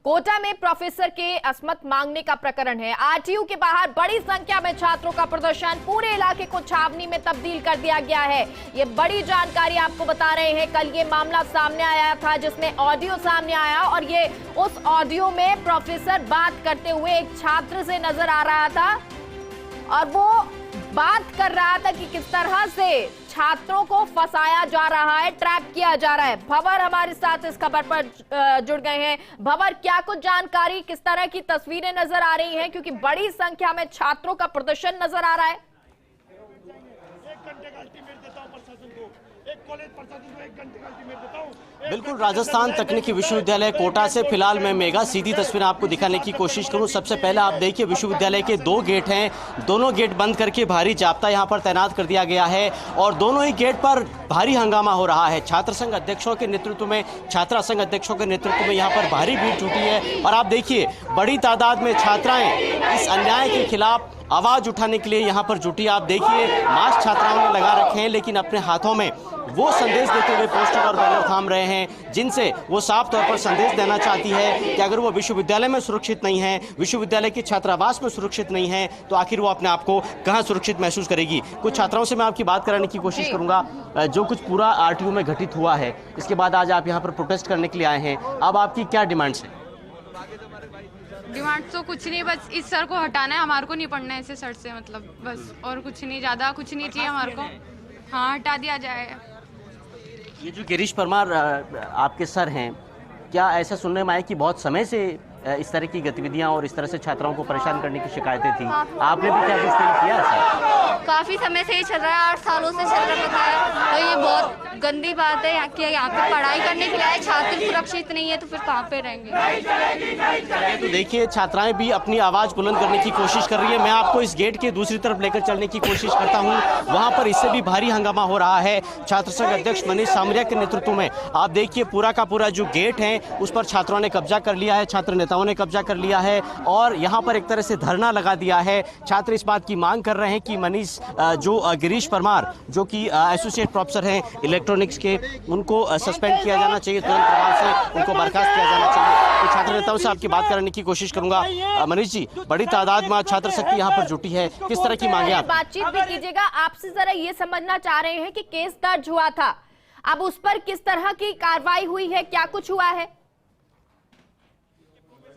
कोटा में प्रोफेसर के असमत मांगने का प्रकरण है। आरटीयू के बाहर बड़ी संख्या में छात्रों का प्रदर्शन, पूरे इलाके को छावनी में तब्दील कर दिया गया है। ये बड़ी जानकारी आपको बता रहे हैं। कल ये मामला सामने आया था जिसमें ऑडियो सामने आया और ये उस ऑडियो में प्रोफेसर बात करते हुए एक छात्र से नजर आ रहा था और वो बात कर रहा था कि किस तरह से छात्रों को फंसाया जा रहा है, ट्रैप किया जा रहा है। भंवर हमारे साथ इस खबर पर जुड़ गए हैं। भंवर, क्या कुछ जानकारी, किस तरह की तस्वीरें नजर आ रही हैं, क्योंकि बड़ी संख्या में छात्रों का प्रदर्शन नजर आ रहा है। बिल्कुल, राजस्थान तकनीकी विश्वविद्यालय कोटा से फिलहाल मैं मेगा सीधी तस्वीर आपको दिखाने की कोशिश करूं। सबसे पहले आप देखिए, विश्वविद्यालय के 2 गेट हैं, दोनों गेट बंद करके भारी जाब्ता यहां पर तैनात कर दिया गया है और दोनों ही गेट पर भारी हंगामा हो रहा है। छात्र संघ अध्यक्षों के नेतृत्व में, छात्रा संघ अध्यक्षों के नेतृत्व में यहां पर भारी भीड़ जुटी है और आप देखिए बड़ी तादाद में छात्राएं इस अन्याय के खिलाफ आवाज उठाने के लिए यहां पर जुटी। आप देखिए मास्क छात्राओं ने लगा रखे हैं, लेकिन अपने हाथों में वो संदेश देते हुए पोस्टर और बैनर थाम रहे हैं जिनसे वो साफ तौर पर संदेश देना चाहती है कि अगर वो विश्वविद्यालय में सुरक्षित नहीं है, विश्वविद्यालय के छात्रावास में सुरक्षित नहीं है, तो आखिर वो अपने आप को कहां सुरक्षित महसूस करेगी। कुछ छात्राओं से मैं आपकी बात कराने की कोशिश करूंगा। जो कुछ पूरा आरटीयू में घटित हुआ है, इसके बाद आज आप यहाँ पर प्रोटेस्ट करने के लिए आए हैं, अब आपकी क्या डिमांड्स है? डिमांड तो कुछ नहीं, बस इस सर को हटाना है, हमारे को नहीं पढ़ना है ऐसे सर से, मतलब बस, और कुछ नहीं, ज्यादा कुछ नहीं चाहिए हमारे को। हाँ, हटा दिया जाए। ये जो गिरीश परमार आपके सर हैं, क्या ऐसा सुनने में आया कि बहुत समय से इस तरह की गतिविधियां और इस तरह से छात्राओं को परेशान करने की शिकायतें थी, आपने भी क्या कुछ किया सर? काफी समय से ही चल रहा है, 8 सालों से चल रहा है, तो ये बहुत गंदी बात है। यहाँ पे पढ़ाई करने के लिए छात्र सुरक्षित नहीं है तो फिर कहाँ पे रहेंगे? तो देखिए, छात्राएं भी अपनी आवाज बुलंद करने की कोशिश कर रही है। मैं आपको इस गेट के दूसरी तरफ लेकर चलने की कोशिश करता हूँ, वहां पर इससे भी भारी हंगामा हो रहा है। छात्र संघ अध्यक्ष मनीष सामरिया के नेतृत्व में आप देखिए पूरा का पूरा जो गेट है उस पर छात्रों ने कब्जा कर लिया है, छात्र नेताओं ने कब्जा कर लिया है और यहाँ पर एक तरह से धरना लगा दिया है। छात्र इस बात की मांग कर रहे हैं कि मनीष जो गिरीश परमार जो कि एसोसिएट प्रोफेसर हैं इलेक्ट्रॉनिक्स के, उनको सस्पेंड किया जाना चाहिए, तुरंत प्रभाव से उनको बर्खास्त किया जाना चाहिए। तो छात्र नेताओं से आपकी बात करने की कोशिश करूंगा। मनीष जी, बड़ी तादाद में छात्र शक्ति यहाँ पर जुटी है, किस तरह की मांगे आप? बातचीत भी कीजिएगा। आपसे जरा ये समझना चाह रहे हैं कि केस दर्ज हुआ था, अब उस पर किस तरह की कार्रवाई हुई है, क्या कुछ हुआ है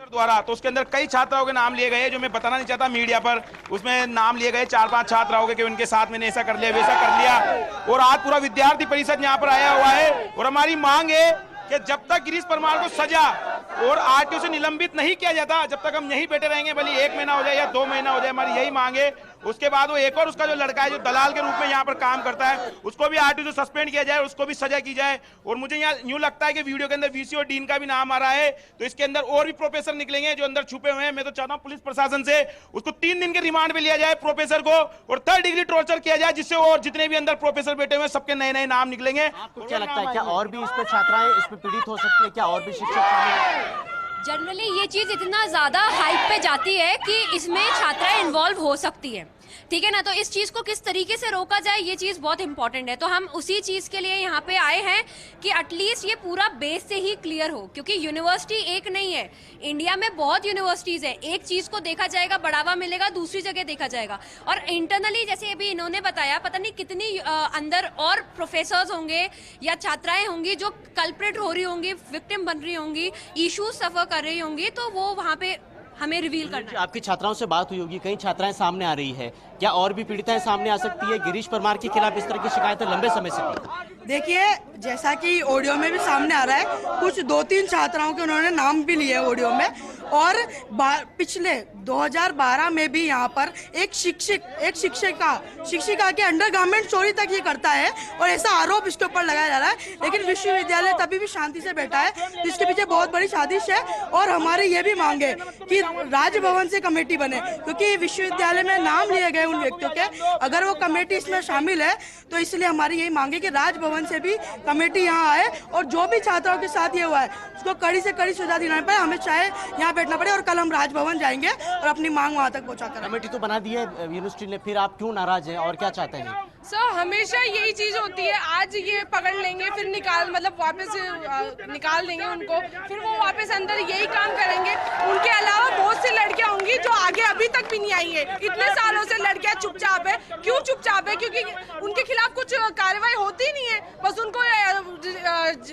द्वारा? तो उसके अंदर कई छात्राओं के नाम लिए गए जो मैं बताना नहीं चाहता मीडिया पर। उसमें नाम लिए गए 4-5 छात्राओं के कि उनके साथ मैंने ऐसा कर लिया, वैसा कर लिया, और आज पूरा विद्यार्थी परिषद यहाँ पर आया हुआ है और हमारी मांग है कि जब तक गिरीश परमार को सजा और आरटीयू से निलंबित नहीं किया जाता, जब तक हम यहीं बैठे रहेंगे, भले 1 महीना हो जाए या 2 महीना हो जाए, हमारी यही मांग है। उसके बाद वो एक और उसका जो लड़का है जो दलाल के रूप में यहाँ पर काम करता है, उसको भी आरटीयू से सस्पेंड किया जाए, उसको भी सजा की जाए। और मुझे यहाँ यूं लगता है कि वीडियो के अंदर वीसी और डीन का भी नाम आ रहा है, तो इसके अंदर और भी प्रोफेसर निकलेंगे जो अंदर छुपे हुए हैं। मैं तो चाहता हूँ पुलिस प्रशासन से उसको 3 दिन के रिमांड पे लिया जाए प्रोफेसर को, और 3rd डिग्री टॉर्चर किया जाए, जिससे और जितने भी अंदर प्रोफेसर बैठे हुए हैं सबके नए नए नाम निकलेंगे। आपको क्या लगता है, क्या और भी इस पर छात्राएं इस पर पीड़ित हो सकती है, क्या और भी शिक्षक? जनरली ये चीज इतना ज्यादा हाइप पे जाती है कि इसमें छात्राएं इन्वॉल्व हो सकती है, ठीक है ना। तो इस चीज को किस तरीके से रोका जाए, ये चीज बहुत इंपॉर्टेंट है। तो हम उसी चीज के लिए यहाँ पे आए हैं कि एटलीस्ट ये पूरा बेस से ही क्लियर हो, क्योंकि यूनिवर्सिटी एक नहीं है, इंडिया में बहुत यूनिवर्सिटीज है। एक चीज को देखा जाएगा, बढ़ावा मिलेगा, दूसरी जगह देखा जाएगा। और इंटरनली जैसे अभी इन्होंने बताया, पता नहीं कितनी अंदर और प्रोफेसर्स होंगे या छात्राएं होंगी जो कल्प्रिट हो रही होंगी, विक्टिम बन रही होंगी, इश्यूज सफर कर रही होंगी, तो वो वहाँ पे हमें रिवील करना है। आपकी छात्राओं से बात हुई होगी, कई छात्राएं सामने आ रही है, क्या और भी पीड़िताएं सामने आ सकती है? गिरीश परमार के खिलाफ इस तरह की शिकायतें लंबे समय से थी। देखिए, जैसा कि ऑडियो में भी सामने आ रहा है, कुछ 2-3 छात्राओं के उन्होंने नाम भी लिए ऑडियो में, और पिछले 2012 में भी यहाँ पर एक शिक्षिका के अंडरगारमेंट चोरी तक ये करता है और ऐसा आरोप इसके ऊपर लगाया जा रहा है। लेकिन विश्वविद्यालय तभी भी शांति से बैठा है, तो इसके पीछे बहुत बड़ी साजिश है। और हमारी ये भी मांग है कि राजभवन से कमेटी बने, क्योंकि विश्वविद्यालय में नाम लिए गए उन व्यक्तियों के, अगर वो कमेटी इसमें शामिल है तो इसलिए हमारी यही मांग है कि राजभवन से भी कमेटी यहाँ आए और जो भी छात्राओं के साथ ये हुआ है उसको कड़ी से कड़ी सजा दिलानी पड़े। हमें चाहे यहाँ बैठना पड़े और कल हम राजभवन जाएंगे और अपनी मांग वहाँ तक पहुँचा कर। कमेटी तो बना दी है यूनिवर्सिटी ने, फिर आप क्यों नाराज हैं और क्या चाहते हैं? सर हमेशा यही चीज होती है, आज ये पकड़ लेंगे फिर वापस निकाल देंगे उनको, फिर वो वापस अंदर यही काम करेंगे। भी नहीं आई है। इतने सालों से लड़कियां चुपचाप है। क्यों चुपचाप है? क्योंकि उनके खिलाफ कुछ कार्रवाई होती नहीं है। बस उनको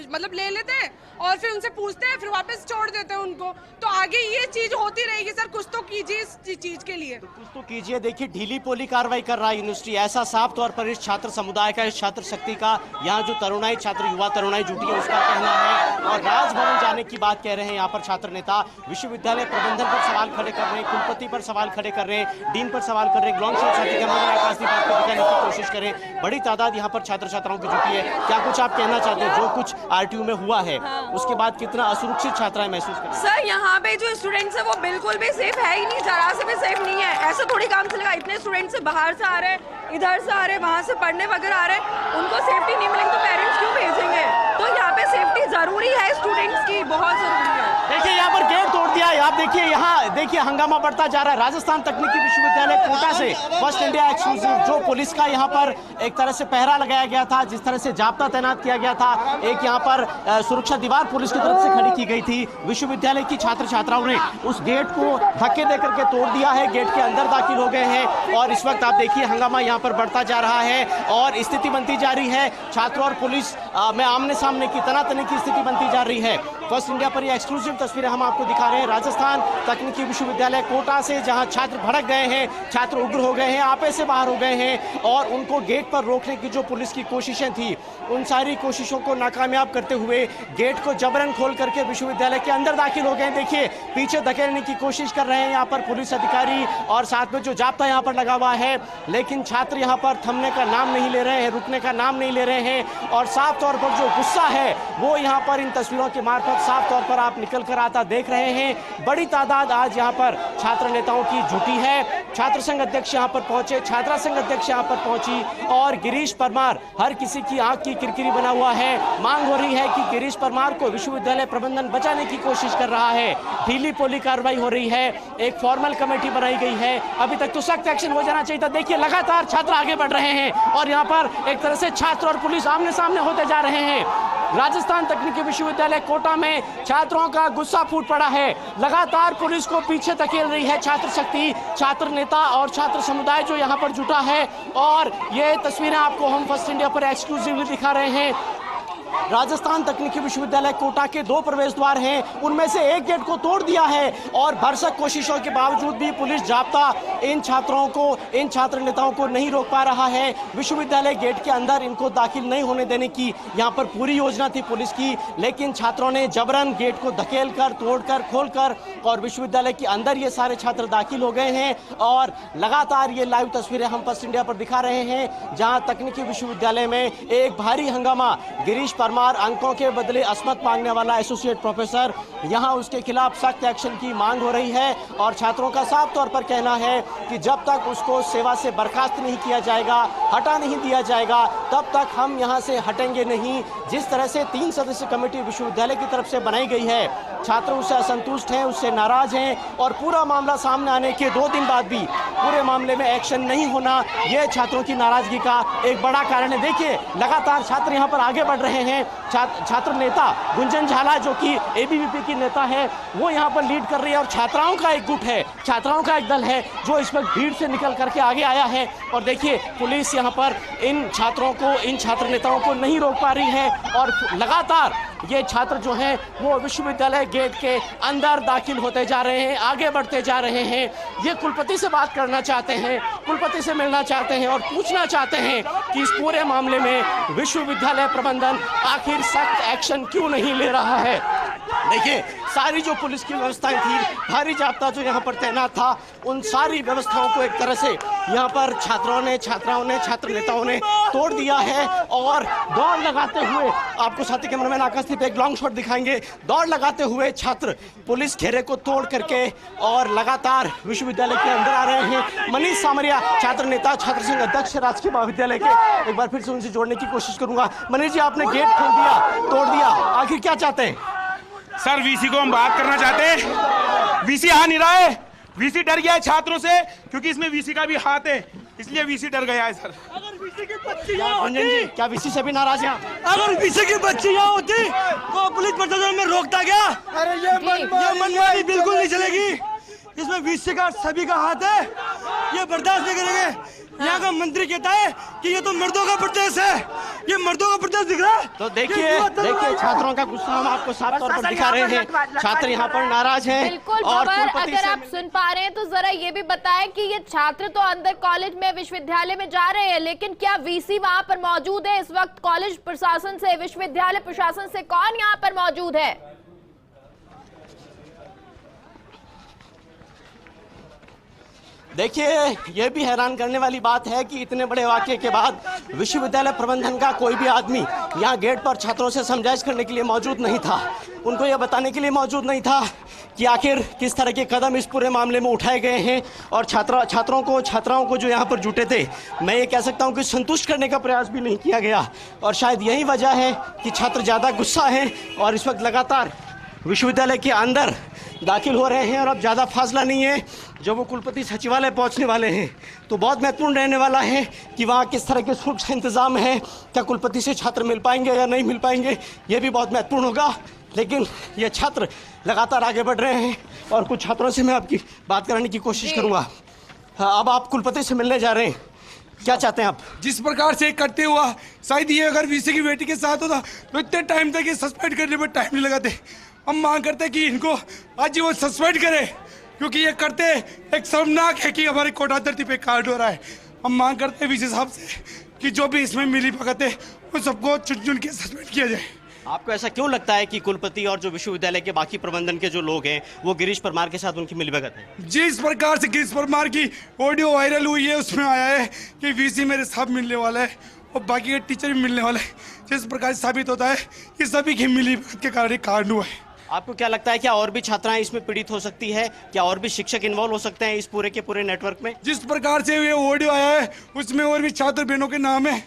मतलब ले लेते हैं और फिर उनसे पूछते हैं, फिर वापस छोड़ देते हैं उनको। तो आगे ये चीज होती रहेगी सर। कुछ तो कीजिए इस चीज के लिए। तो कुछ तो कीजिए। देखिए ढीली पोली कार्रवाई कर रहा है यूनिवर्सिटी, ऐसा साफ तौर पर इस छात्र समुदाय का, इस छात्र शक्ति का, यहाँ जो तरुणाई छात्र युवा तरुणाई जुटी है उसका कहना है। और राजभवन जाने की बात कह रहे हैं यहाँ पर छात्र नेता। विश्वविद्यालय प्रबंधन पर सवाल खड़े कर रहे हैं, कुलपति पर सवाल खड़े कर रहे हैं, डीन पर सवाल कर रहे हैं, ग्लॉन्ग साथी आकाश बात को दिखाने की कोशिश करें। बड़ी तादाद यहाँ पर छात्र छात्राओं की जुटी है। क्या कुछ आप कहना चाहते हैं? जो कुछ आरटीयू में हुआ है उसके बाद कितना असुरक्षित छात्राएं महसूस कर? सर यहाँ पे जो स्टूडेंट्स है वो बिल्कुल भी सेफ है ही नहीं, जरा से भी सेफ नहीं है। ऐसे थोड़ी काम चलेगा। इतने स्टूडेंट्स से बाहर से आ रहे हैं, इधर से आ रहे हैं, वहाँ से पढ़ने वगैरह आ रहे हैं, उनको सेफ्टी नहीं मिलेगी तो पेरेंट्स क्यों भेजेंगे? तो यहाँ पे सेफ्टी जरूरी है स्टूडेंट्स की, बहुत जरूरी है। देखिए यहाँ पर गेट तोड़ दिया है। आप देखिए यहाँ देखिए हंगामा बढ़ता जा रहा है। राजस्थान तकनीकी विश्वविद्यालय कोटा से फर्स्ट इंडिया एक्सक्लूसिव जो पुलिस का यहाँ पर एक तरह से पहरा लगाया गया था, जिस तरह से जाब्ता तैनात किया गया था, एक यहाँ पर सुरक्षा दीवार पुलिस की तरफ से खड़ी की गई थी। विश्वविद्यालय की छात्र छात्राओं ने उस गेट को धक्के देकर के तोड़ दिया है, गेट के अंदर दाखिल हो गए हैं और इस वक्त आप देखिए हंगामा यहाँ पर बढ़ता जा रहा है और स्थिति बनती जा रही है। छात्रों और पुलिस में आमने सामने की तनातनी की स्थिति बनती जा रही है। फर्स्ट इंडिया पर ये एक्सक्लूसिव तस्वीरें हम आपको दिखा रहे हैं राजस्थान तकनीकी विश्वविद्यालय कोटा से, जहां छात्र भड़क गए हैं, छात्र उग्र हो गए हैं, आपे से बाहर हो गए हैं और उनको गेट पर रोकने की जो पुलिस की कोशिशें थी उन सारी कोशिशों को नाकामयाब करते हुए गेट को जबरन खोल करके विश्वविद्यालय के अंदर दाखिल हो गए। देखिए पीछे धकेलने की कोशिश कर रहे हैं यहाँ पर पुलिस अधिकारी और साथ में जो जाब्ता यहाँ पर लगा हुआ है, लेकिन छात्र यहाँ पर थमने का नाम नहीं ले रहे हैं, रुकने का नाम नहीं ले रहे हैं और साफ तौर पर जो गुस्सा है वो यहाँ पर इन तस्वीरों के मार्फत साफ तौर पर आप निकल कर आता देख रहे हैं। बड़ी तादाद आज यहाँ पर छात्र नेताओं की जुटी है। छात्र संघ अध्यक्ष यहाँ पर पहुंचे, छात्रा संघ अध्यक्ष यहाँ पर पहुंची और गिरीश परमार, हर किसी की आंख की किरकिरी बना हुआ है। मांग हो रही है कि गिरीश परमार को विश्वविद्यालय प्रबंधन बचाने की कोशिश कर रहा है। ढीली पोली कार्रवाई हो रही है, एक फॉर्मल कमेटी बनाई गई है। अभी तक तो सख्त एक्शन हो जाना चाहिए था। देखिए लगातार छात्र आगे बढ़ रहे हैं और यहाँ पर एक तरह से छात्र और पुलिस आमने सामने होते जा रहे हैं। राजस्थान तकनीकी विश्वविद्यालय कोटा में छात्रों का गुस्सा फूट पड़ा है। लगातार पुलिस को पीछे धकेल रही है छात्र शक्ति, छात्र नेता और छात्र समुदाय जो यहाँ पर जुटा है और ये तस्वीरें आपको हम फर्स्ट इंडिया पर एक्सक्लूसिवली दिखा रहे हैं। राजस्थान तकनीकी विश्वविद्यालय कोटा के 2 प्रवेश द्वार हैं, उनमें से एक गेट को तोड़ दिया है और भरसक कोशिशों के बावजूद भी पुलिस जाब्ता इन छात्रों को, इन छात्र नेताओं को नहीं रोक पा रहा है। विश्वविद्यालय गेट के अंदर इनको दाखिल नहीं होने देने की यहाँ पर पूरी योजना थी पुलिस की, लेकिन छात्रों ने जबरन गेट को धकेल कर, तोड़कर, खोलकर और विश्वविद्यालय के अंदर ये सारे छात्र दाखिल हो गए हैं और लगातार ये लाइव तस्वीरें हम फर्स्ट इंडिया पर दिखा रहे हैं, जहाँ तकनीकी विश्वविद्यालय में एक भारी हंगामा। गिरीश परमार, अंकों के बदले अस्मत मांगने वाला एसोसिएट प्रोफेसर, यहां उसके खिलाफ सख्त एक्शन की मांग हो रही है और छात्रों का साफ तौर पर कहना है कि जब तक उसको सेवा से बर्खास्त नहीं किया जाएगा, हटा नहीं दिया जाएगा, तब तक हम यहां से हटेंगे नहीं। जिस तरह से 3 सदस्यीय कमेटी विश्वविद्यालय की तरफ से बनाई गई है, छात्र उससे असंतुष्ट हैं, उससे नाराज हैं और पूरा मामला सामने आने के 2 दिन बाद भी पूरे मामले में एक्शन नहीं होना, यह छात्रों की नाराजगी का एक बड़ा कारण है। देखिए लगातार छात्र यहां पर आगे बढ़ रहे हैं। छात्र नेता गुंजन झाला जो कि एबीवीपी की नेता है, वो यहाँ पर लीड कर रही है और छात्राओं का एक गुट है, छात्राओं का एक दल है जो इस वक्त भीड़ से निकल करके आगे आया है और देखिए पुलिस यहाँ पर इन छात्रों को, इन छात्र नेताओं को नहीं रोक पा रही है और लगातार ये छात्र जो हैं वो विश्वविद्यालय गेट के अंदर दाखिल होते जा रहे हैं, आगे बढ़ते जा रहे हैं। ये कुलपति से बात करना चाहते हैं, कुलपति से मिलना चाहते हैं और पूछना चाहते हैं कि इस पूरे मामले में विश्वविद्यालय प्रबंधन आखिर सख्त एक्शन क्यों नहीं ले रहा है। देखिए सारी जो पुलिस की व्यवस्थाएं थी, भारी जाब्ता जो यहाँ पर तैनात था, उन सारी व्यवस्थाओं को एक तरह से यहाँ पर छात्राओं ने, छात्राओं ने, छात्र नेताओं ने तोड़ दिया है और दौड़ लगाते हुए, आपको साथी कैमरामैन आकाश पे एक लॉन्ग शॉट दिखाएंगे, दौड़ लगाते हुए छात्र पुलिस घेरे को तोड़ करके और लगातार विश्वविद्यालय के अंदर आ रहे हैं। मनीष सामरिया छात्र नेता, छात्र संघ अध्यक्ष राजकीय महाविद्यालय के, एक बार फिर से उनसे जोड़ने की कोशिश करूंगा। मनीष जी, आपने गेट खोल दिया, तोड़ दिया, आखिर क्या चाहते हैं? सर वीसी को हम बात करना चाहते हैं। वीसी आ नहीं रहा है, वीसी डर गया है छात्रों से क्योंकि इसमें वीसी का भी हाथ है, इसलिए वीसी डर गया है सर। अगर वीसी की बच्ची यहाँ होती, क्या वीसी से भी नाराज हैं? अगर वीसी की बच्ची यहाँ होती तो पुलिस प्रशासन में रोकता क्या? अरे ये मनमानी बिल्कुल नहीं चलेगी, इसमें वीसी का सभी का हाथ है, ये बर्दाश्त नहीं करेंगे। यहाँ का मंत्री कहता है कि ये तो मर्दों का प्रदेश है, ये मर्दों का प्रदेश दिख रहा है। तो देखिए छात्रों का गुस्सा हम आपको साफ तौर पर दिखा रहे हैं। छात्र यहाँ पर नाराज हैं। बिल्कुल और बाबर, अगर आप सुन पा रहे हैं तो जरा ये भी बताएं कि ये छात्र तो अंदर कॉलेज में, विश्वविद्यालय में जा रहे हैं, लेकिन क्या वीसी वहां पर मौजूद है इस वक्त? कॉलेज प्रशासन से, विश्वविद्यालय प्रशासन से कौन यहाँ पर मौजूद है? देखिए, ये भी हैरान करने वाली बात है कि इतने बड़े वाकये के बाद विश्वविद्यालय प्रबंधन का कोई भी आदमी यहाँ गेट पर छात्रों से समझाइश करने के लिए मौजूद नहीं था। उनको ये बताने के लिए मौजूद नहीं था कि आखिर किस तरह के कदम इस पूरे मामले में उठाए गए हैं। और छात्राओं को जो यहाँ पर जुटे थे, मैं ये कह सकता हूँ कि संतुष्ट करने का प्रयास भी नहीं किया गया। और शायद यही वजह है कि छात्र ज़्यादा गुस्सा हैं और इस वक्त लगातार विश्वविद्यालय के अंदर दाखिल हो रहे हैं। और अब ज़्यादा फासला नहीं है, जब वो कुलपति सचिवालय पहुंचने वाले हैं तो बहुत महत्वपूर्ण रहने वाला है कि वहाँ किस तरह के सुरक्षा इंतजाम है। क्या कुलपति से छात्र मिल पाएंगे या नहीं मिल पाएंगे, ये भी बहुत महत्वपूर्ण होगा। लेकिन ये छात्र लगातार आगे बढ़ रहे हैं और कुछ छात्रों से मैं आपकी बात कराने की कोशिश करूँगा। अब आप कुलपति से मिलने जा रहे हैं, क्या चाहते हैं आप? जिस प्रकार से करते हुआ, शायद ये अगर वीसी की बेटी के साथ होता तो इतने टाइम तक ये सस्पेंड करने में टाइम नहीं लगाते। हम मांग करते हैं कि इनको आजीवन सस्पेंड करे, क्योंकि ये करते एक शर्मनाक है कि हमारे कोटा धरती पे कांड हो रहा है। हम मांग करते हैं वीसी साहब से कि जो भी इसमें मिली भगत है उन सबको चुन चुन के सस्पेंड किया जाए। आपको ऐसा क्यों लगता है कि कुलपति और जो विश्वविद्यालय के बाकी प्रबंधन के जो लोग हैं वो गिरीश परमार के साथ उनकी मिलीभगत है? जिस प्रकार से गिरीश परमार की ऑडियो वायरल हुई है उसमें आया है कि वीसी मेरे साथ मिलने वाला है और बाकी के टीचर भी मिलने वाले हैं। जिस प्रकार से साबित होता है कि सभी की मिलीभगत के कारण कांड हुआ है। आपको क्या लगता है, क्या और भी छात्राएं इसमें पीड़ित हो सकती है? क्या और भी शिक्षक इन्वॉल्व हो सकते हैं इस पूरे के पूरे नेटवर्क में? जिस प्रकार से ये ऑडियो आया है उसमें और भी छात्र बहनों के नाम है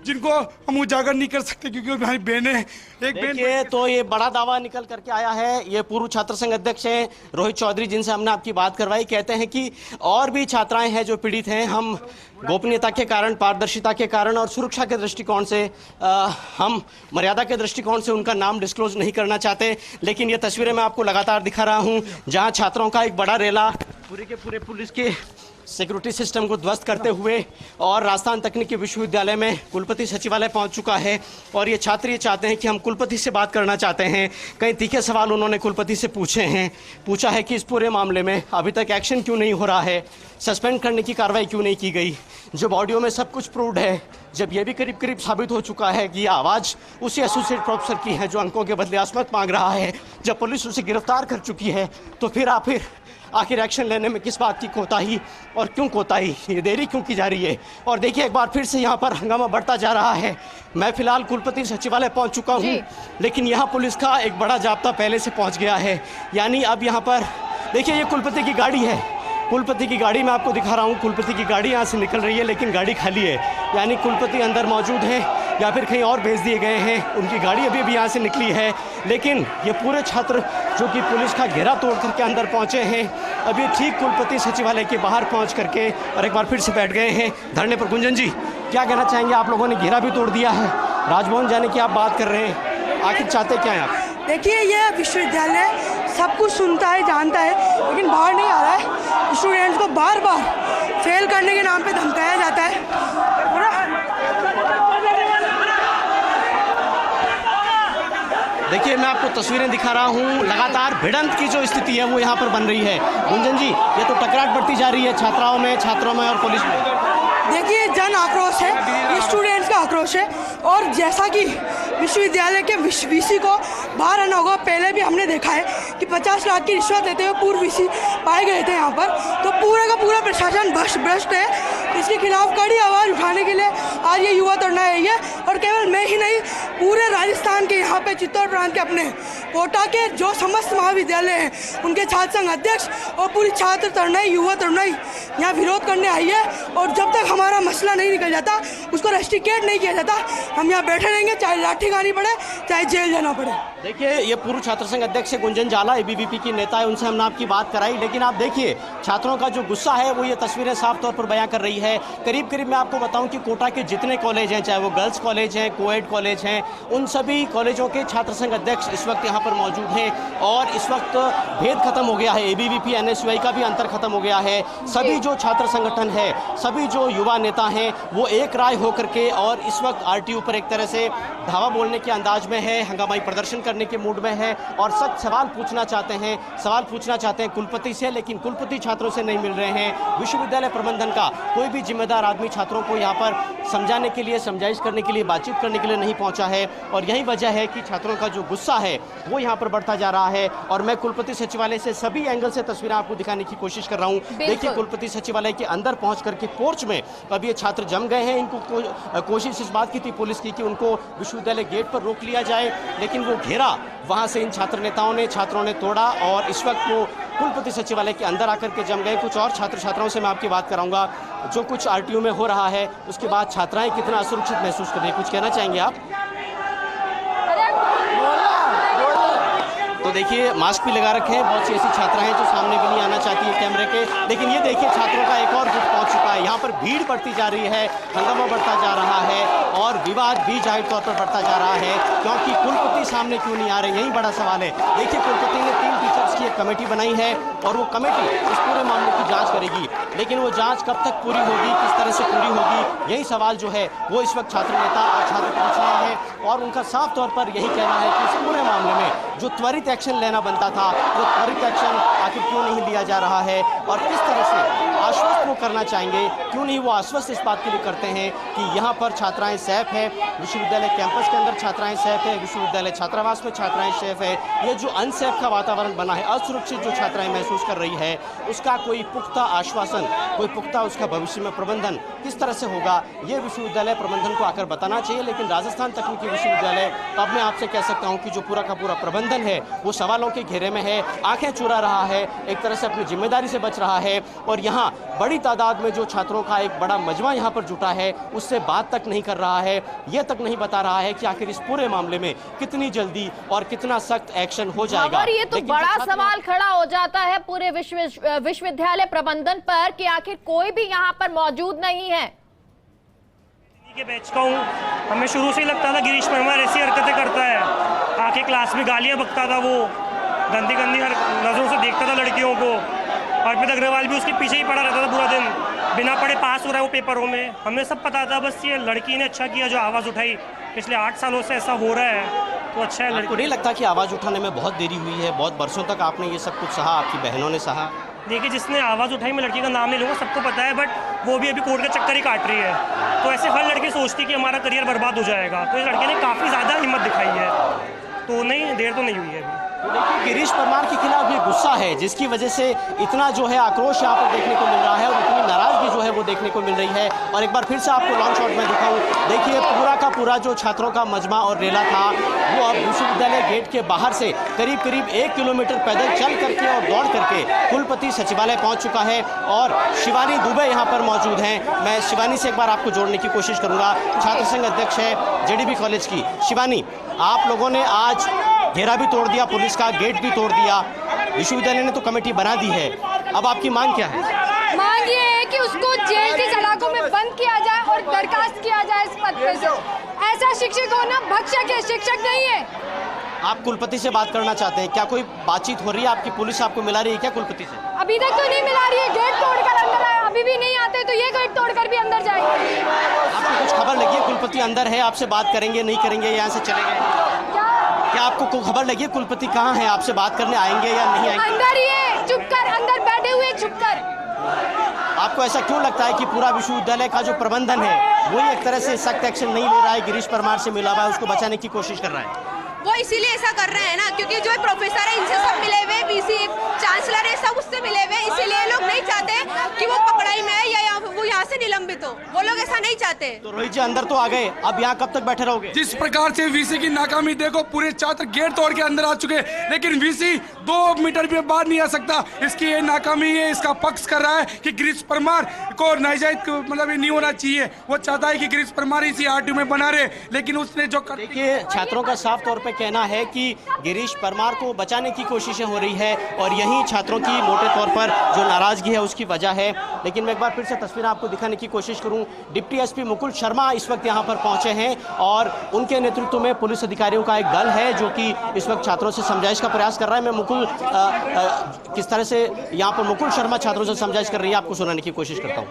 जिनको हम उजागर नहीं कर सकते क्योंकि हमारी बहनें एक देखिए, तो ये बड़ा दावा निकल करके आया है। ये पूर्व छात्र संघ अध्यक्ष हैं रोहित चौधरी, जिनसे हमने आपकी बात करवाई, कहते हैं कि और भी छात्राएं हैं जो पीड़ित हैं। हम गोपनीयता के कारण, पारदर्शिता के कारण और सुरक्षा के दृष्टिकोण से हम मर्यादा के दृष्टिकोण से उनका नाम डिस्क्लोज नहीं करना चाहते। लेकिन ये तस्वीरें मैं आपको लगातार दिखा रहा हूँ जहाँ छात्रों का एक बड़ा रेला पूरे के पूरे पुलिस के सिक्योरिटी सिस्टम को ध्वस्त करते हुए और राजस्थान तकनीकी विश्वविद्यालय में कुलपति सचिवालय पहुंच चुका है। और ये छात्र ये चाहते हैं कि हम कुलपति से बात करना चाहते हैं। कई तीखे सवाल उन्होंने कुलपति से पूछा है कि इस पूरे मामले में अभी तक एक्शन क्यों नहीं हो रहा है, सस्पेंड करने की कार्रवाई क्यों नहीं की गई। जब ऑडियो में सब कुछ प्रूव्ड है, जब ये भी करीब करीब साबित हो चुका है कि ये आवाज़ उसी एसोसिएट प्रोफेसर की है जो अंकों के बदले असमत मांग रहा है, जब पुलिस उसे गिरफ्तार कर चुकी है, तो फिर आखिर एक्शन लेने में किस बात की कोताही और क्यों कोताही, ये देरी क्यों की जा रही है। और देखिए, एक बार फिर से यहाँ पर हंगामा बढ़ता जा रहा है। मैं फिलहाल कुलपति सचिवालय पहुँच चुका हूँ, लेकिन यहाँ पुलिस का एक बड़ा जाब्ता पहले से पहुँच गया है। यानी अब यहाँ पर देखिए, ये कुलपति की गाड़ी है, कुलपति की गाड़ी मैं आपको दिखा रहा हूँ। कुलपति की गाड़ी यहाँ से निकल रही है लेकिन गाड़ी खाली है, यानी कुलपति अंदर मौजूद है या फिर कहीं और भेज दिए गए हैं। उनकी गाड़ी अभी भी यहाँ से निकली है, लेकिन ये पूरे छात्र जो कि पुलिस का घेरा तोड़ करके अंदर पहुँचे हैं, अभी ठीक कुलपति सचिवालय के बाहर पहुँच करके और एक बार फिर से बैठ गए हैं धरने पर। गुंजन जी, क्या कहना चाहेंगे? आप लोगों ने घेरा भी तोड़ दिया है, राजभवन जाने की आप बात कर रहे हैं, आखिर चाहते क्या हैं आप? देखिए, ये विश्वविद्यालय सब कुछ सुनता है, जानता है, लेकिन बाहर नहीं आ रहा है। स्टूडेंट्स को बार बार फेल करने के नाम पे धमकाया जाता है। देखिए, मैं आपको तस्वीरें दिखा रहा हूँ, लगातार भिड़ंत की जो स्थिति है वो यहाँ पर बन रही है। गुंजन जी, ये तो टकराट बढ़ती जा रही है छात्रों में और पुलिस में। देखिए, जन आक्रोश है, ये स्टूडेंट्स का आक्रोश है। और जैसा कि विश्वविद्यालय के वीसी को बाहर आना होगा, पहले भी हमने देखा है कि 50 लाख की रिश्वत लेते हुए पूर्व वीसी पाए गए थे यहाँ पर। तो पूरा का पूरा प्रशासन भ्रष्ट है। इसके खिलाफ कड़ी आवाज़ उठाने के लिए आज ये युवा धरना है ये। और केवल मैं ही नहीं, पूरे राजस्थान के यहाँ पे चित्तौड़ प्रांत के अपने कोटा के जो समस्त महाविद्यालय हैं उनके छात्र संघ अध्यक्ष और पूरी छात्र तरुणाई, युवा तरुणाई यहाँ विरोध करने आई है। और जब तक हमारा मसला नहीं निकल जाता, उसको रेस्ट्रिकेट नहीं किया जाता, हम यहाँ बैठे रहेंगे, चाहे लाठी खानी पड़े, चाहे जेल जाना पड़े। देखिए, ये पूर्व छात्र संघ अध्यक्ष गुंजन जाला एबीवीपी की नेता है, उनसे हमने आपकी बात कराई, लेकिन आप देखिए छात्रों का जो गुस्सा है वो ये तस्वीरें साफ तौर पर बयां कर रही है। करीब करीब मैं आपको बताऊं कि कोटा के जितने कॉलेज हैं, चाहे वो गर्ल्स कॉलेज हैं, कोएड कॉलेज हैं, उन सभी कॉलेजों के छात्र संघ अध्यक्ष इस वक्त यहाँ पर मौजूद हैं और इस वक्त भेद खत्म हो गया है। एबीवीपी एनएसयूआई का भी अंतर खत्म हो गया है। सभी जो छात्र संगठन है, सभी जो युवा नेता हैं, वो एक राय होकर के और इस वक्त आरटीयू पर एक तरह से धावा बोलने के अंदाज में है, हंगामाई प्रदर्शन करने के मूड में है और सच सवाल पूछना चाहते हैं कुलपति से, लेकिन कुलपति छात्रों से नहीं मिल रहे हैं। विश्वविद्यालय प्रबंधन का कोई भी जिम्मेदार आदमी छात्रों को यहाँ पर समझाने के लिए, समझाइश करने के लिए, बातचीत करने के लिए नहीं पहुंचा है और यही वजह है कि छात्रों का जो गुस्सा है वो यहाँ पर बढ़ता जा रहा है। और मैं कुलपति सचिवालय से सभी एंगल से तस्वीरें आपको दिखाने की कोशिश कर रहा हूँ। देखिए, कुलपति सचिवालय के अंदर पहुंच करके पोर्च में अब ये छात्र जम गए हैं। इनको कोशिश इस बात की थी पुलिस की कि उनको विश्वविद्यालय गेट पर रोक लिया जाए, लेकिन वो घेरा वहां से इन छात्रों ने तोड़ा और इस वक्त वो कुलपति सचिवालय के अंदर आकर के जम गए। कुछ और छात्र छात्राओं से मैं आपकी बात कराऊंगा जो कुछ आरटीयू में हो रहा है, उसके बाद छात्राएं कितना असुरक्षित महसूस कर रही है। कुछ कहना चाहेंगे आप? तो देखिए, मास्क भी लगा रखे हैं। बहुत सी ऐसी छात्रा हैं जो सामने भी नहीं आना चाहती है कैमरे के, लेकिन ये देखिए छात्रों का एक और गुट पहुंच चुका है। यहाँ पर भीड़ बढ़ती जा रही है, हंगामा बढ़ता जा रहा है और विवाद भी जाहिर तौर पर बढ़ता जा रहा है, क्योंकि कुलपति सामने क्यों नहीं आ रहे, यही बड़ा सवाल है। देखिए, कुलपति ने 3 टीचर्स की एक कमेटी बनाई है और वो कमेटी इस पूरे मामले की जाँच करेगी, लेकिन वो जाँच कब तक पूरी होगी, किस तरह से पूरी होगी, यही सवाल जो है वो इस वक्त छात्र नेता और छात्र पूछ रहे हैं। और उनका साफ तौर पर यही कहना है कि इस पूरे मामले में जो त्वरित एक्शन लेना बनता था, वो त्वरित एक्शन आखिर क्यों नहीं लिया जा रहा है और किस तरह से आश्वस्त वो करना चाहेंगे, क्यों नहीं वो आश्वस्त इस बात के लिए करते हैं कि यहाँ पर छात्राएं सेफ है, विश्वविद्यालय कैंपस के अंदर छात्राएं सेफ है, विश्वविद्यालय छात्रावास में छात्राएं सेफ है। ये जो अनसेफ का वातावरण बना है, असुरक्षित जो छात्राएं महसूस कर रही है, उसका कोई पुख्ता आश्वासन, कोई पुख्ता उसका भविष्य में प्रबंधन किस तरह से होगा, ये विश्वविद्यालय प्रबंधन को आकर बताना चाहिए। लेकिन राजस्थान तकनीकी विश्वविद्यालय, अब मैं आपसे कह सकता हूँ कि जो पूरा का पूरा प्रबंधन है वो सवालों के घेरे में है, आंखें चुरा रहा है, एक तरह से अपनी जिम्मेदारी से बच रहा है और यहाँ बड़ी तादाद में जो छात्रों का एक बड़ा मजमा यहाँ पर जुटा है उससे बात तक नहीं कर रहा है, ये तक नहीं बता रहा है कि आखिर इस पूरे मामले में कितनी जल्दी और कितना सख्त एक्शन हो जाएगा। और ये तो बड़ा सवाल खड़ा हो जाता है पूरे विश्वविद्यालय प्रबंधन पर कि आखिर कोई भी यहाँ पर मौजूद नहीं है। के बैच का हूँ, हमें शुरू से ही लगता था गिरीश परमार ऐसी हरकतें करता है, आके क्लास में गालियाँ बकता था, वो गंदी गंदी नजरों से देखता था लड़कियों को। अर्पित अग्रवाल भी उसके पीछे ही पड़ा रहता था पूरा दिन, बिना पढ़े पास हो रहा है वो पेपरों में। हमें सब पता था, बस ये लड़की ने अच्छा किया जो आवाज़ उठाई। पिछले 8 सालों से ऐसा हो रहा है तो अच्छा है। लड़की को नहीं लगता कि आवाज़ उठाने में बहुत देरी हुई है? बहुत बरसों तक आपने ये सब कुछ सहा, आपकी बहनों ने सहा। देखिए, जिसने आवाज़ उठाई, मैं लड़की का नाम नहीं लूँगा, सबको पता है, बट वो भी अभी कोर्ट का चक्कर ही काट रही है। तो ऐसे हर लड़की सोचती कि हमारा करियर बर्बाद हो जाएगा, तो इस लड़के ने काफ़ी ज़्यादा हिम्मत दिखाई है, तो नहीं, देर तो नहीं हुई है अभी। देखिए, गिरीश परमार के खिलाफ ये गुस्सा है जिसकी वजह से इतना जो है आक्रोश यहाँ पर देखने को मिल रहा है और इतनी नाराजगी जो है वो देखने को मिल रही है। और एक बार फिर से आपको लॉन्ग शॉट में दिखाऊं, देखिए पूरा का पूरा जो छात्रों का मजमा और रेला था वो अब विश्वविद्यालय गेट के बाहर से करीब करीब 1 किलोमीटर पैदल चल करके और दौड़ करके कुलपति सचिवालय पहुँच चुका है और शिवानी दुबे यहाँ पर मौजूद हैं। मैं शिवानी से एक बार आपको जोड़ने की कोशिश करूँगा, छात्र संघ अध्यक्ष है जेडीबी कॉलेज की। शिवानी, आप लोगों ने आज घेरा भी तोड़ दिया, पुलिस का गेट भी तोड़ दिया, विश्वविद्यालय ने तो कमेटी बना दी है, अब आपकी मांग क्या है? मांग ये है कि उसको जेल की सलाखों में बंद किया जाए और बर्खास्त किया जाए इस पद पे से। ऐसा शिक्षक होना भक्षक है, शिक्षक नहीं है। आप कुलपति से बात करना चाहते हैं, क्या कोई बातचीत हो रही है? आपकी पुलिस आपको मिला रही है क्या कुलपति से? अभी तक तो नहीं मिला रही है, गेट तोड़कर अंदर आए, अभी भी नहीं आते तो ये गेट तोड़कर भी अंदर जाएंगे। आपको कुछ खबर लगी है कुलपति अंदर है, आपसे बात करेंगे नहीं करेंगे, यहाँ से चले गए? क्या आपको कोई खबर लगी है कुलपति कहाँ है, आपसे बात करने आएंगे या नहीं आएंगे? अंदर ही है, चुप कर, अंदर बैठे हुए चुप कर। आपको ऐसा क्यों लगता है कि पूरा विश्वविद्यालय का जो प्रबंधन है वही एक तरह से सख्त एक्शन नहीं ले रहा है, गिरीश परमार से मिला हुआ है, उसको बचाने की कोशिश कर रहा है? वो इसीलिए ऐसा कर रहे हैं ना, क्योंकि जो प्रोफेसर है इनसे सब मिले हुए, वीसी चांसलर है सब उससे मिले हुए, इसीलिए लोग नहीं चाहते कि वो पकड़ाई में है या वो यहाँ से निलंबित हो। तो वो लोग ऐसा नहीं चाहते। तो रोहित जी अंदर तो आ गए, अब यहाँ कब तक बैठे रहोगे? जिस प्रकार से वीसी की नाकामी देखो, पूरे छात्र गेट तोड़ के अंदर आ चुके, लेकिन वीसी 2 मीटर भी बाहर नहीं आ सकता। इसकी ये नाकामी है, इसका पक्ष कर रहा है कि गिरीश परमार को नाजायज मतलब ये नहीं होना चाहिए। वो चाहता है कि गिरीश परमार इसी आरटीयू में बना रहे, लेकिन उसने जो देखिए छात्रों का साफ तौर पे कहना है कि गिरीश परमार को बचाने की कोशिशें हो रही है और यही छात्रों की मोटे तौर पर जो नाराजगी है उसकी वजह है। लेकिन मैं एक बार फिर से तस्वीर आपको दिखाने की कोशिश करूं, डिप्टी एसपी मुकुल शर्मा इस वक्त यहां पर पहुंचे हैं और उनके नेतृत्व में पुलिस अधिकारियों का एक दल है जो कि इस वक्त छात्रों से समझाइश का प्रयास कर रहा है। मैं मुकुल किस तरह से यहां पर मुकुल शर्मा छात्रों से समझाइश कर रही है आपको सुनाने की कोशिश करता हूं।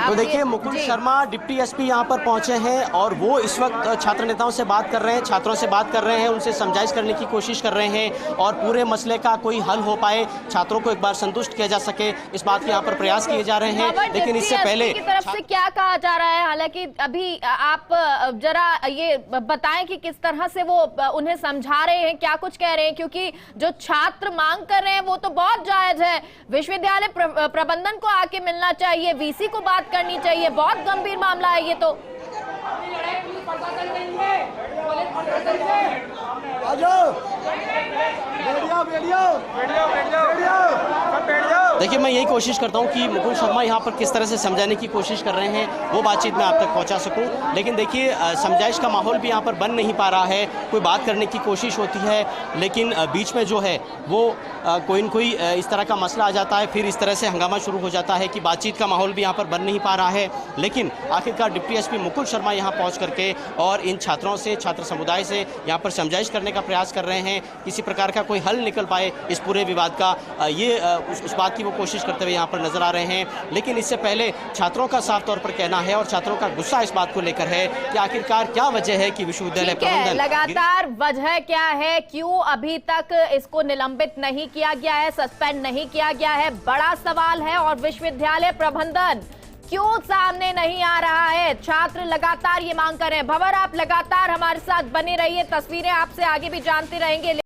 तो देखिए मुकुल शर्मा डिप्टी एसपी यहां पर पहुंचे हैं और वो इस वक्त छात्र नेताओं से बात कर रहे हैं, छात्रों से बात कर रहे हैं, उनसे समझाइश करने की कोशिश कर रहे हैं और पूरे मसले का कोई हल हो पाए, छात्रों को एक बार संतुष्ट किया जा सके, इस बात के यहाँ पर प्रयास किए जा रहे हैं। लेकिन इससे पहले की तरफ से क्या कहा जा रहा है, हालांकि अभी आप जरा ये बताएं कि किस तरह से वो उन्हें समझा रहे हैं, क्या कुछ कह रहे हैं, क्योंकि जो छात्र मांग कर रहे हैं वो तो बहुत जायज है। विश्वविद्यालय प्रबंधन को आके मिलना चाहिए, वीसी को बात करनी चाहिए, बहुत गंभीर मामला है ये तो। देखिए मैं यही कोशिश करता हूं कि मुकुल शर्मा यहां पर किस तरह से समझाने की कोशिश कर रहे हैं, वो बातचीत मैं आप तक पहुंचा सकूं। लेकिन देखिए समझाइश का माहौल भी यहां पर बन नहीं पा रहा है, कोई बात करने की कोशिश होती है लेकिन बीच में जो है वो कोई न कोई इस तरह का मसला आ जाता है, फिर इस तरह से हंगामा शुरू हो जाता है कि बातचीत का माहौल भी यहाँ पर बन नहीं पा रहा है। लेकिन आखिरकार डिप्टी एसपी मुकुल शर्मा यहाँ पहुँच करके और इन छात्रों से, छात्र समुदाय से यहाँ पर समझाइश करने का प्रयास कर रहे हैं, किसी प्रकार का कोई हल निकल पाए इस पूरे विवाद का, ये उस बात की वो कोशिश करते हुए यहाँ पर नजर आ रहे हैं। लेकिन इससे पहले छात्रों का साफ तौर पर कहना है और छात्रों का गुस्सा इस बात को लेकर है कि आखिरकार क्या वजह है कि विश्वविद्यालय प्रबंधन लगातार वजह क्या है, क्यों अभी तक इसको निलंबित नहीं किया गया है, सस्पेंड नहीं किया गया है, बड़ा सवाल है। और विश्वविद्यालय प्रबंधन क्यों सामने नहीं आ रहा है, छात्र लगातार ये मांग कर रहे हैं। भंवर, आप लगातार हमारे साथ बने रहिए, तस्वीरें आपसे आगे भी जानते रहेंगे।